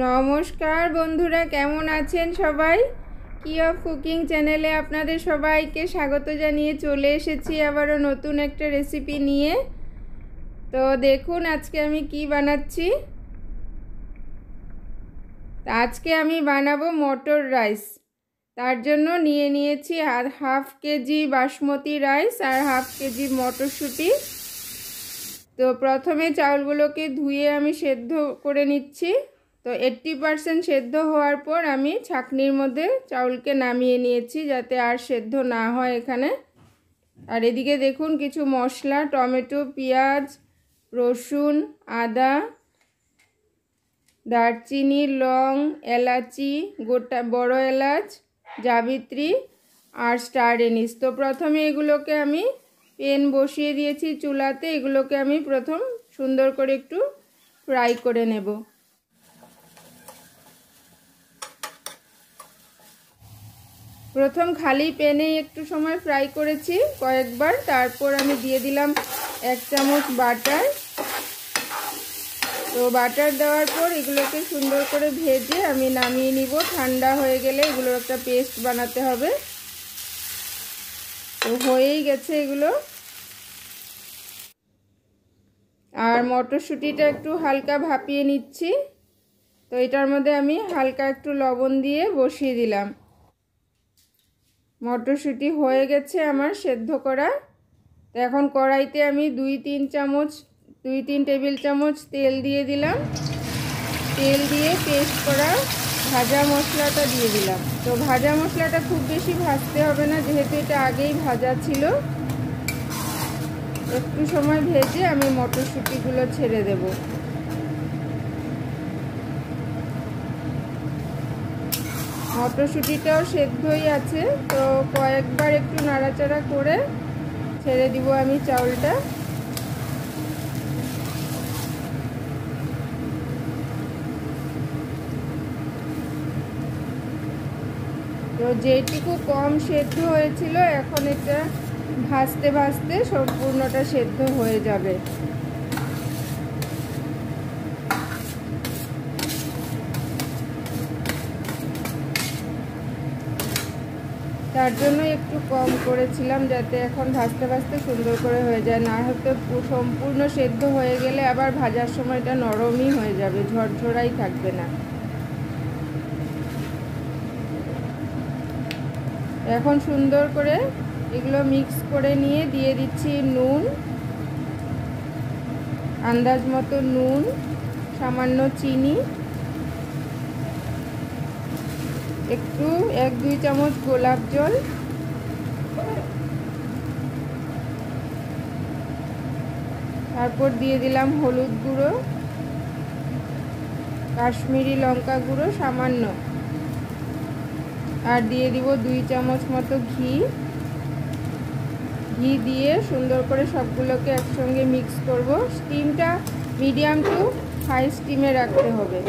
নমস্কার বন্ধুরা, কেমন আছেন সবাই? কি অফ কুকিং চ্যানেলে আপনাদের সবাইকে স্বাগত জানিয়ে চলে এসেছি আবারও নতুন একটা রেসিপি নিয়ে। তো দেখুন আজকে আমি কি বানাচ্ছি। আজকে আমি বানাবো মটর রাইস। তার জন্য নিয়ে নিয়েছি হাফ কেজি বাসমতি রাইস আর হাফ কেজি মটরশুঁটি। তো প্রথমে চাউলগুলোকে ধুয়ে আমি সেদ্ধ করে নিচ্ছি। তো 80% সেদ্ধ হওয়ার পর আমি ছাঁকনির মধ্যে চাউলকে নামিয়ে নিয়েছি যাতে আর সেদ্ধ না হয় এখানে। আর এদিকে দেখুন কিছু মশলা, টমেটো, পেঁয়াজ, রসুন, আদা, দারচিনি, লং, এলাচি, গোটা বড় এলাচ, জাবিত্রী আর স্টার এনিস। তো প্রথমে এগুলোকে আমি প্যান বসিয়ে দিয়েছি চুলাতে। এগুলোকে আমি প্রথম সুন্দর করে একটু ফ্রাই করে নেব। প্রথম খালি প্যানে একটু সময় ফ্রাই করেছি কয়েকবার। তারপর আমি দিয়ে দিলাম 1 চামচ বাটার। তো বাটার দেওয়ার পর এগুলোকে সুন্দর করে ভেজে আমি নামিয়ে নিব। ঠান্ডা হয়ে গেলে এগুলোর একটা পেস্ট বানাতে হবে। তো হয়েই গেছে এগুলো। আর মটরশুঁটিটা একটু হালকা ভাপিয়ে নিচ্ছি। তো এটার মধ্যে আমি হালকা একটু লবণ দিয়ে বসিয়ে দিলাম। মটরশুঁটি হয়ে গেছে আমার সেদ্ধ করা। তো এখন কড়াইতে আমি 2-3 টেবিল চামচ তেল দিয়ে দিলাম। তেল দিয়ে পেস্ট করা ভাজা মশলাটা দিয়ে দিলাম। তো ভাজা মশলাটা খুব বেশি ভাজতে হবে না, যেহেতু এটা আগেই ভাজা ছিল। একটু সময় ভেজে আমি মটরশুঁটিগুলো ছেড়ে দেব। মটরশুঁটিটাও সেদ্ধই আছে। তো কয়েকবার একটু নাড়াচাড়া করে ছেড়ে দিব আমি চাউলটা। তো যেটুকু কম সেদ্ধ হয়েছিল এখন এটা ভাজতে ভাজতে সম্পূর্ণটা সেদ্ধ হয়ে যাবে। তার জন্য একটু কম করেছিলাম যাতে এখন ভাজতে ভাজতে সুন্দর করে হয়ে যায়। না হয়তো সম্পূর্ণ সেদ্ধ হয়ে গেলে আবার ভাজার সময় এটা নরমই হয়ে যাবে, ঝরঝরাই থাকবে না। এখন সুন্দর করে এগুলো মিক্স করে নিয়ে দিয়ে দিচ্ছি নুন, আন্দাজ মতো নুন, সামান্য চিনি, একটু 1-2 চামচ গোলাপ জল, তারপর দিয়ে দিলাম হলুদ গুঁড়ো, কাশ্মীরি লঙ্কা গুঁড়ো সামান্য, আর দিয়ে দিব 2 চামচ মতো ঘি দিয়ে সুন্দর করে সবগুলোকে একসঙ্গে মিক্স করব। স্টিমটা মিডিয়াম টু হাই স্টিমে রাখতে হবে।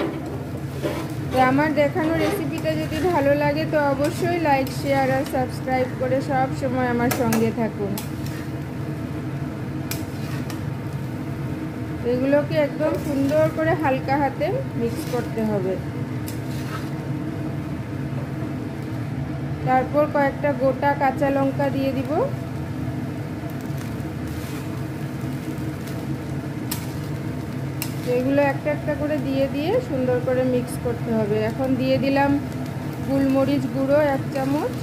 তো আমার দেখানো রেসিপিটা যদি ভালো লাগে তো অবশ্যই লাইক, শেয়ার আর সাবস্ক্রাইব করে সব সময় আমার সঙ্গে থাকুন। এগুলোকে একদম সুন্দর করে হালকা হাতে মিক্স করতে হবে। তারপর কয়েকটা গোটা কাঁচা লঙ্কা দিয়ে দিব। এগুলো একটা একটা করে দিয়ে সুন্দর করে মিক্স করতে হবে। এখন দিয়ে দিলাম গোলমরিচ গুঁড়ো 1 চামচ,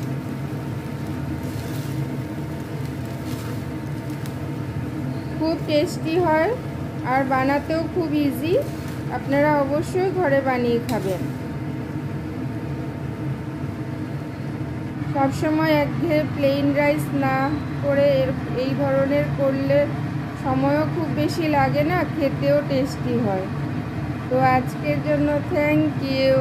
খুব টেস্টি হয় আর বানাতেও খুব ইজি। আপনারা অবশ্যই ঘরে বানিয়ে খাবেন। সবসময় একঘেয়ে প্লেন রাইস না করে এই ধরনের করলে সময়ও খুব বেশি লাগে না, খেতেও টেস্টি হয়। তো আজকের জন্য থ্যাংক ইউ।